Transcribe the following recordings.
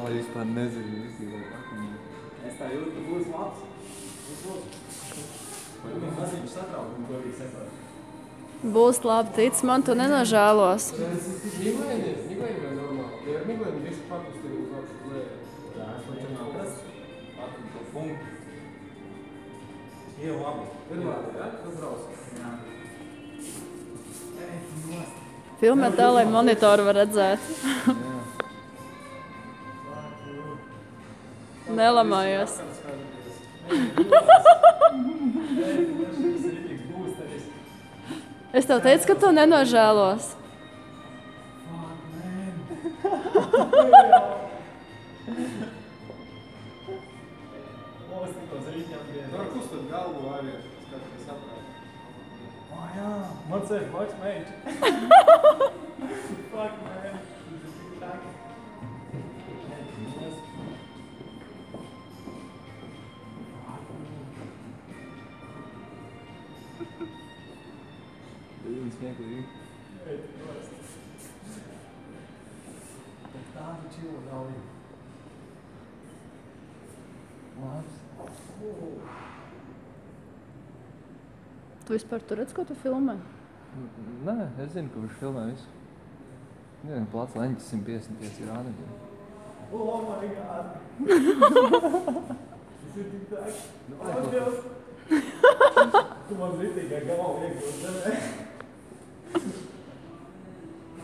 Ai, vispār nezinu. Es tā jūtu, ka būs labs. Viņam maziņš satraukumi, ko viņi sekot. Būs labi, tic man, tu nenožēlos. Мигрень нормально. Мигрень здесь фактически ужасный. Jā, es man čem atrast. Atrast to funkciju. Jau labi. Ir labi, ja? Tas brauc. Jā. Filmē tā, lai monitoru var redzēt. Nelamājies. Es tev teicu, ka tu nenožēlos. Var kustot galvu arī, skaties apkārt. Jā, man sēž blakus meiči. Fuck, man. Viņi smieklīgi. Tādu čilu galvi. Labs. Tu vispār tu redz, ko tu filmē? Nē, es zinu, ka viņš filmē visu. Nezinu, plats leņķis 155 ir āneģi. Oh my god. Tas ir tik tā. Atbilst. Tu man zitīgā galva iegūst, ne?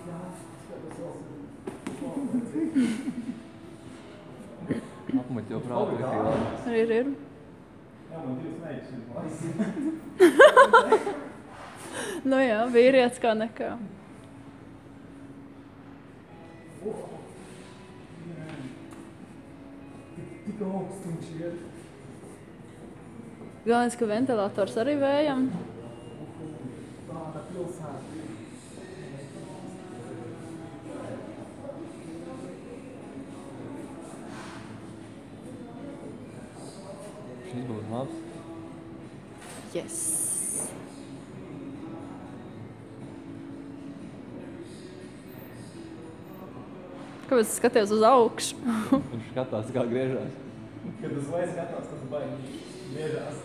Jā, skatos Apmuļ jau prātu ir labi. Ir. Jā, man divas meitas ir blakus. Nu jā, vīrietis kā nekā. Tik augsts viņš ir. Galvenais, ka ventilators arī vējam. Tāda pilsēta. Šis būs labs. Yes. Kāpēc tu skaties uz augšu? Viņš skatās, kā griežās. Kad uz leju skatās, tad baigi griežās.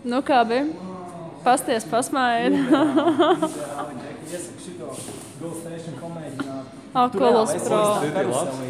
Nu kā bija? Pasties, pasmājiet. Iesaku šito Go Station pamēģināt. Oculus Pro. Karuselī.